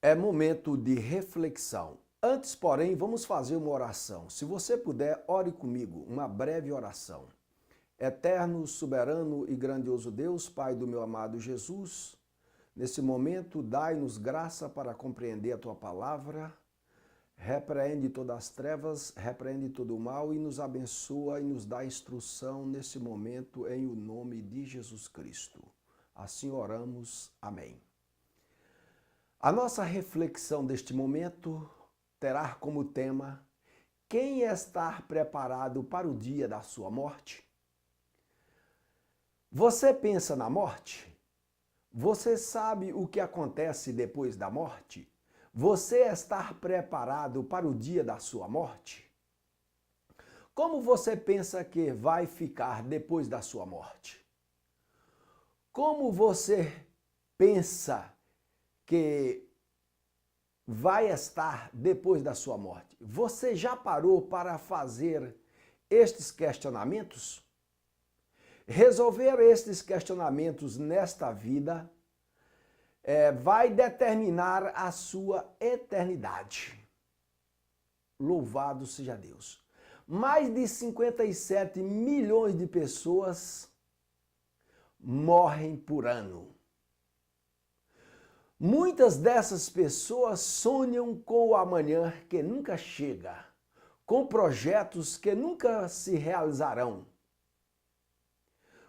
É momento de reflexão. Antes, porém, vamos fazer uma oração. Se você puder, ore comigo, uma breve oração. Eterno, soberano e grandioso Deus, Pai do meu amado Jesus, nesse momento, dai-nos graça para compreender a Tua palavra, repreende todas as trevas, repreende todo o mal e nos abençoa e nos dá instrução nesse momento, em o nome de Jesus Cristo. Assim oramos. Amém. A nossa reflexão deste momento terá como tema: quem está preparado para o dia da sua morte? Você pensa na morte? Você sabe o que acontece depois da morte? Você está preparado para o dia da sua morte? Como você pensa que vai ficar depois da sua morte? Como você pensa que vai estar depois da sua morte? Você já parou para fazer estes questionamentos? Resolver estes questionamentos nesta vida vai determinar a sua eternidade. Louvado seja Deus. Mais de 57 milhões de pessoas morrem por ano. Muitas dessas pessoas sonham com o amanhã que nunca chega, com projetos que nunca se realizarão,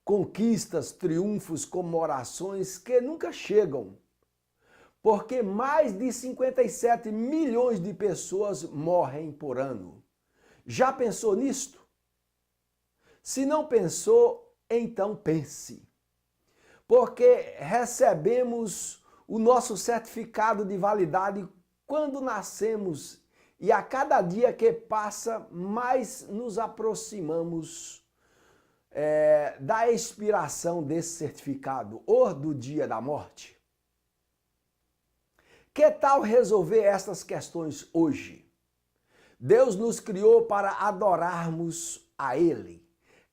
conquistas, triunfos, comemorações que nunca chegam, porque mais de 57 milhões de pessoas morrem por ano. Já pensou nisto? Se não pensou, então pense, porque recebemos o nosso certificado de validade quando nascemos e a cada dia que passa, mais nos aproximamos da expiração desse certificado ou do dia da morte. Que tal resolver estas questões hoje? Deus nos criou para adorarmos a Ele.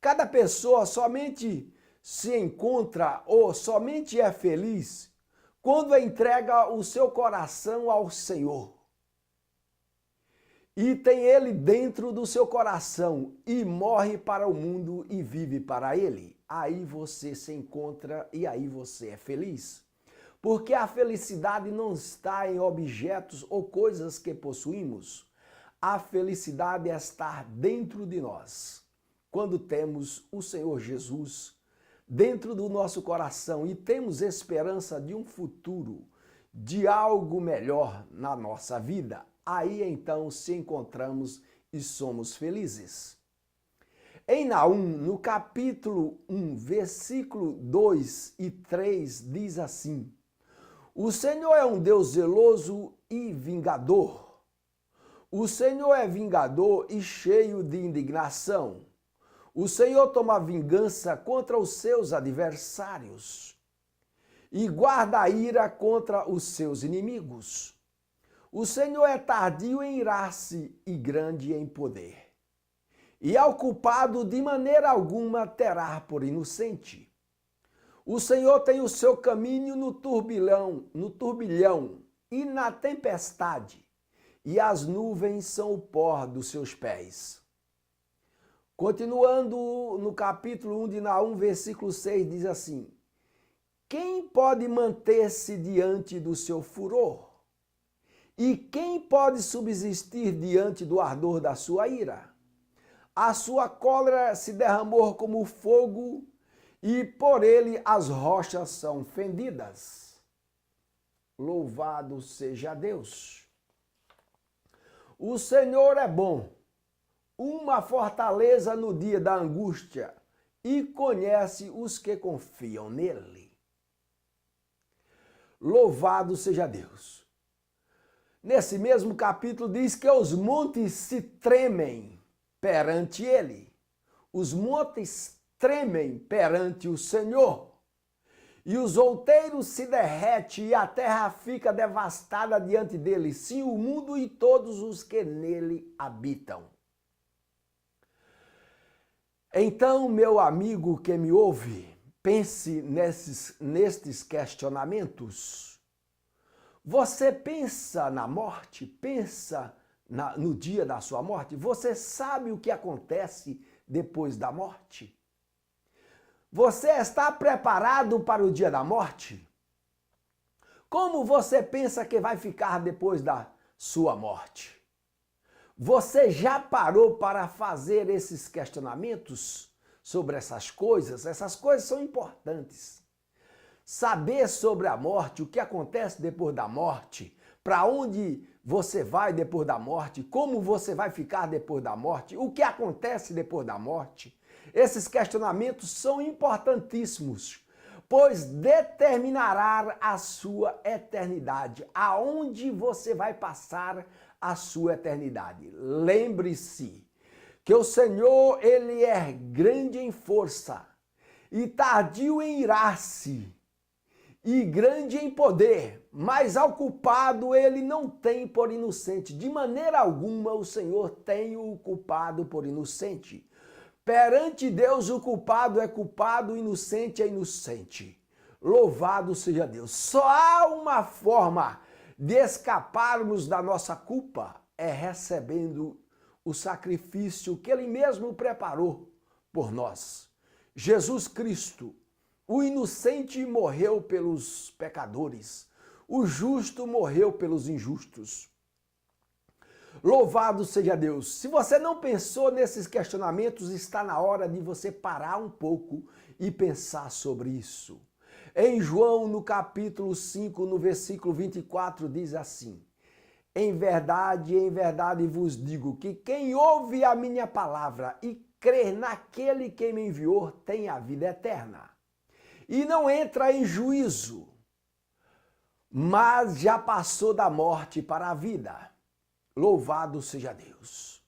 Cada pessoa somente se encontra ou somente é feliz quando entrega o seu coração ao Senhor. E tem Ele dentro do seu coração e morre para o mundo e vive para Ele. Aí você se encontra e aí você é feliz. Porque a felicidade não está em objetos ou coisas que possuímos. A felicidade é estar dentro de nós. Quando temos o Senhor Jesus dentro do nosso coração e temos esperança de um futuro, de algo melhor na nossa vida, aí então se encontramos e somos felizes. Em Naum, no capítulo 1, versículo 2 e 3, diz assim: o Senhor é um Deus zeloso e vingador. O Senhor é vingador e cheio de indignação. O Senhor toma vingança contra os seus adversários e guarda a ira contra os seus inimigos. O Senhor é tardio em irar-se e grande em poder. E ao culpado de maneira alguma terá por inocente. O Senhor tem o seu caminho no turbilhão e na tempestade, e as nuvens são o pó dos seus pés. Continuando no capítulo 1 de Naum, versículo 6, diz assim: quem pode manter-se diante do seu furor? E quem pode subsistir diante do ardor da sua ira? A sua cólera se derramou como fogo, e por ele as rochas são fendidas. Louvado seja Deus. O Senhor é bom, uma fortaleza no dia da angústia, e conhece os que confiam nele. Louvado seja Deus. Nesse mesmo capítulo diz que os montes se tremem perante ele. Os montes tremem perante o Senhor. E os outeiros se derretem e a terra fica devastada diante dele, sim, o mundo e todos os que nele habitam. Então, meu amigo que me ouve, pense nestes questionamentos. Você pensa na morte? Pensa no dia da sua morte? Você sabe o que acontece depois da morte? Você está preparado para o dia da morte? Como você pensa que vai ficar depois da sua morte? Você já parou para fazer esses questionamentos sobre essas coisas? Essas coisas são importantes. Saber sobre a morte, o que acontece depois da morte, para onde você vai depois da morte, como você vai ficar depois da morte, o que acontece depois da morte. Esses questionamentos são importantíssimos, pois determinará a sua eternidade, aonde você vai passar a sua eternidade. Lembre-se que o Senhor, ele é grande em força e tardio em irar-se e grande em poder, mas ao culpado ele não tem por inocente. De maneira alguma o Senhor tem o culpado por inocente. Perante Deus o culpado é culpado, o inocente é inocente. Louvado seja Deus. Só há uma forma de escaparmos da nossa culpa, é recebendo o sacrifício que ele mesmo preparou por nós. Jesus Cristo, o inocente morreu pelos pecadores, o justo morreu pelos injustos. Louvado seja Deus! Se você não pensou nesses questionamentos, está na hora de você parar um pouco e pensar sobre isso. Em João, no capítulo 5, no versículo 24, diz assim: em verdade vos digo que quem ouve a minha palavra e crê naquele que me enviou tem a vida eterna. E não entra em juízo, mas já passou da morte para a vida. Louvado seja Deus.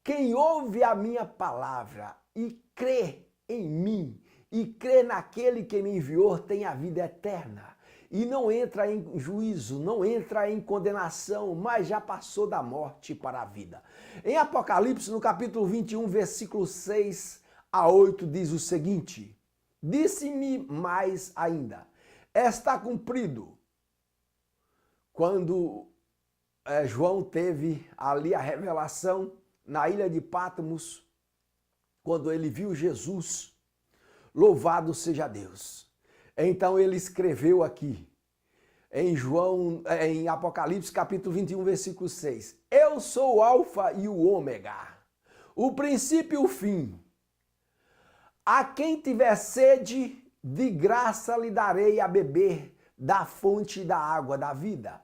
Quem ouve a minha palavra e crê em mim, e crê naquele que me enviou, tem a vida eterna. E não entra em juízo, não entra em condenação, mas já passou da morte para a vida. Em Apocalipse, no capítulo 21, versículo 6 a 8, diz o seguinte: disse-me mais ainda, está cumprido. Quando João teve ali a revelação na ilha de Patmos, quando ele viu Jesus, louvado seja Deus. Então ele escreveu aqui, em Apocalipse capítulo 21, versículo 6, eu sou o Alfa e o Ômega, o princípio e o fim. A quem tiver sede, de graça lhe darei a beber da fonte da água da vida.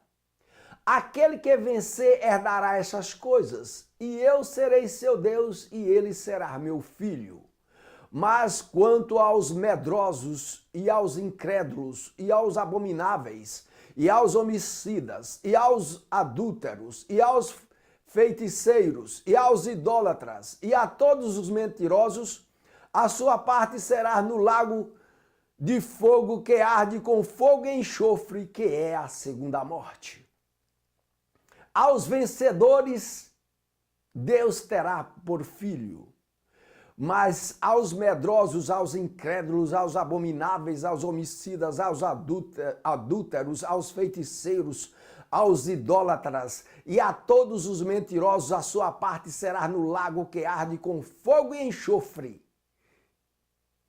Aquele que vencer herdará essas coisas, e eu serei seu Deus, e ele será meu filho. Mas quanto aos medrosos, e aos incrédulos, e aos abomináveis, e aos homicidas, e aos adúlteros, e aos feiticeiros, e aos idólatras, e a todos os mentirosos, a sua parte será no lago de fogo que arde com fogo e enxofre, que é a segunda morte. Aos vencedores, Deus terá por filho. Mas aos medrosos, aos incrédulos, aos abomináveis, aos homicidas, aos adúlteros, aos feiticeiros, aos idólatras e a todos os mentirosos, a sua parte será no lago que arde com fogo e enxofre,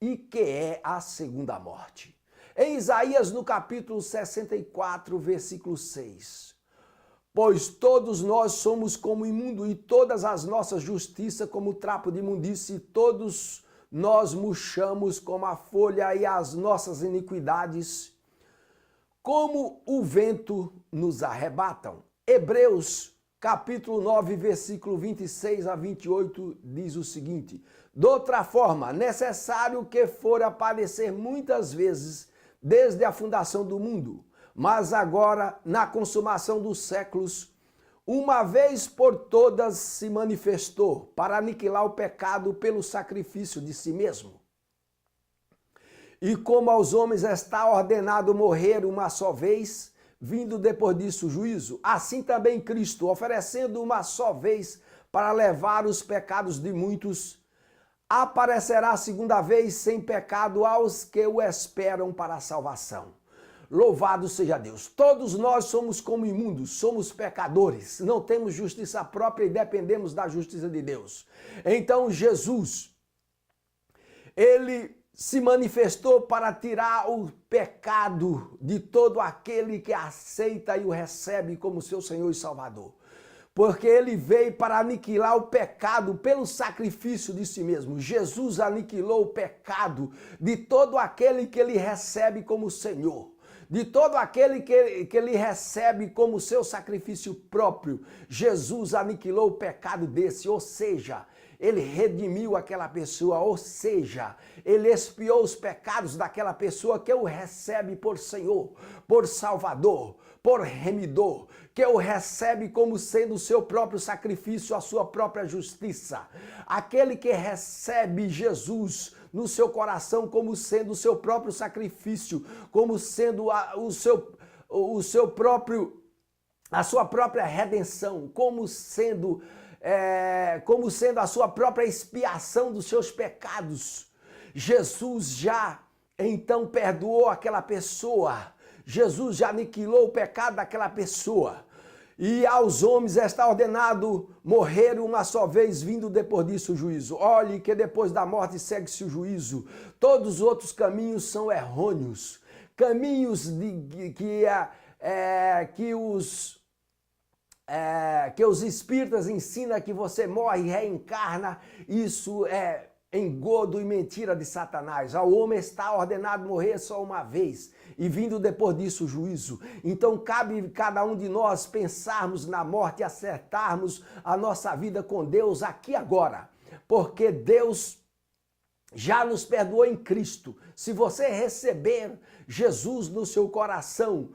e que é a segunda morte. Em Isaías, no capítulo 64, versículo 6, pois todos nós somos como imundo, e todas as nossas justiças como trapo de imundície, e todos nós murchamos como a folha, e as nossas iniquidades como o vento nos arrebatam. Hebreus, capítulo 9, versículo 26 a 28, diz o seguinte: de outra forma, necessário que fora padecer muitas vezes desde a fundação do mundo, mas agora, na consumação dos séculos, uma vez por todas se manifestou para aniquilar o pecado pelo sacrifício de si mesmo. E como aos homens está ordenado morrer uma só vez, vindo depois disso o juízo, assim também Cristo, oferecendo uma só vez para levar os pecados de muitos, aparecerá a segunda vez sem pecado aos que o esperam para a salvação. Louvado seja Deus. Todos nós somos como imundos, somos pecadores, não temos justiça própria e dependemos da justiça de Deus. Então Jesus, ele se manifestou para tirar o pecado de todo aquele que aceita e o recebe como seu Senhor e Salvador. Porque ele veio para aniquilar o pecado pelo sacrifício de si mesmo. Jesus aniquilou o pecado de todo aquele que ele recebe como Senhor. De todo aquele que ele recebe como seu sacrifício próprio. Jesus aniquilou o pecado desse, ou seja, ele redimiu aquela pessoa, ou seja, ele expiou os pecados daquela pessoa que o recebe por Senhor, por Salvador, por remidor, que o recebe como sendo o seu próprio sacrifício, a sua própria justiça. Aquele que recebe Jesus no seu coração como sendo o seu próprio sacrifício, como sendo a sua própria redenção, como sendo a sua própria expiação dos seus pecados. Jesus já então perdoou aquela pessoa. Jesus já aniquilou o pecado daquela pessoa. E aos homens está ordenado morrer uma só vez, vindo depois disso o juízo. Olhe que depois da morte segue-se o juízo. Todos os outros caminhos são errôneos. Caminhos que os espíritas ensinam que você morre e reencarna, isso é engodo e mentira de Satanás. Ao homem está ordenado morrer só uma vez e vindo depois disso o juízo. Então cabe cada um de nós pensarmos na morte e acertarmos a nossa vida com Deus aqui agora, porque Deus já nos perdoou em Cristo. Se você receber Jesus no seu coração,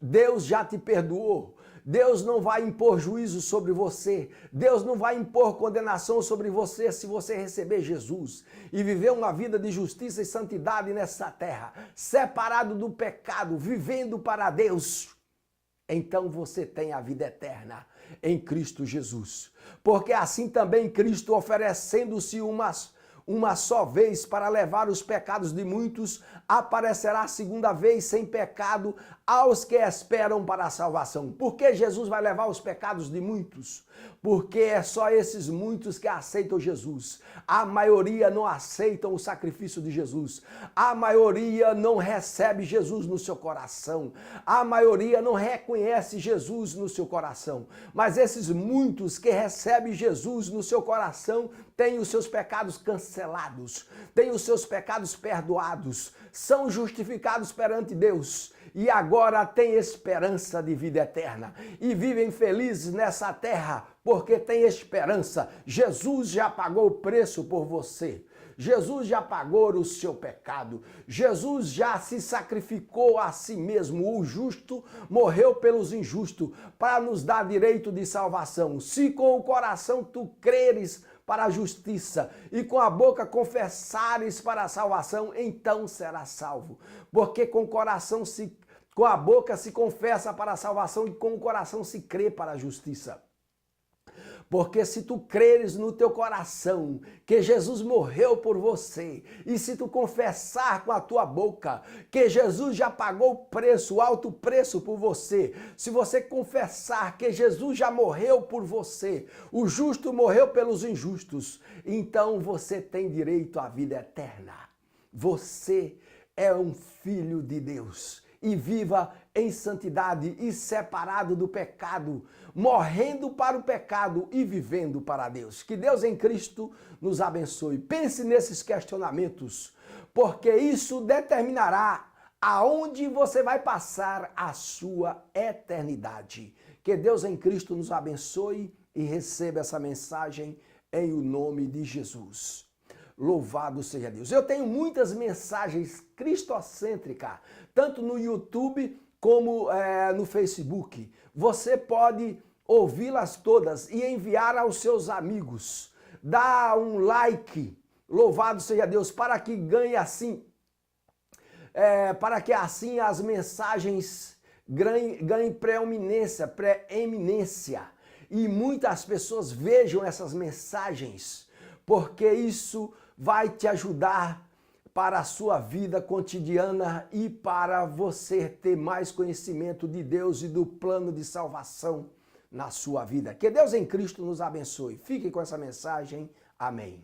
Deus já te perdoou. Deus não vai impor juízo sobre você. Deus não vai impor condenação sobre você se você receber Jesus e viver uma vida de justiça e santidade nessa terra, separado do pecado, vivendo para Deus. Então você tem a vida eterna em Cristo Jesus. Porque assim também Cristo, oferecendo-se uma só vez para levar os pecados de muitos, aparecerá a segunda vez sem pecado aos que esperam para a salvação. Por que Jesus vai levar os pecados de muitos? Porque é só esses muitos que aceitam Jesus. A maioria não aceitam o sacrifício de Jesus. A maioria não recebe Jesus no seu coração. A maioria não reconhece Jesus no seu coração. Mas esses muitos que recebem Jesus no seu coração têm os seus pecados cancelados, têm os seus pecados perdoados, são justificados perante Deus e agora têm esperança de vida eterna e vivem felizes nessa terra porque têm esperança. Jesus já pagou o preço por você. Jesus já pagou o seu pecado. Jesus já se sacrificou a si mesmo. O justo morreu pelos injustos para nos dar direito de salvação. Se com o coração tu creres para a justiça e com a boca confessares para a salvação, então serás salvo. Porque com a boca se confessa para a salvação e com o coração se crê para a justiça. Porque se tu creres no teu coração que Jesus morreu por você, e se tu confessar com a tua boca que Jesus já pagou o preço, o alto preço por você, se você confessar que Jesus já morreu por você, o justo morreu pelos injustos, então você tem direito à vida eterna. Você é um filho de Deus. E viva em santidade e separado do pecado, morrendo para o pecado e vivendo para Deus. Que Deus em Cristo nos abençoe. Pense nesses questionamentos, porque isso determinará aonde você vai passar a sua eternidade. Que Deus em Cristo nos abençoe e receba essa mensagem em o nome de Jesus. Louvado seja Deus. Eu tenho muitas mensagens cristocêntricas, tanto no YouTube como no Facebook. Você pode ouvi-las todas e enviar aos seus amigos. Dá um like, louvado seja Deus, para que ganhe assim, para que assim as mensagens ganhem preeminência e muitas pessoas vejam essas mensagens, porque isso vai te ajudar para a sua vida cotidiana e para você ter mais conhecimento de Deus e do plano de salvação na sua vida. Que Deus em Cristo nos abençoe. Fique com essa mensagem. Amém.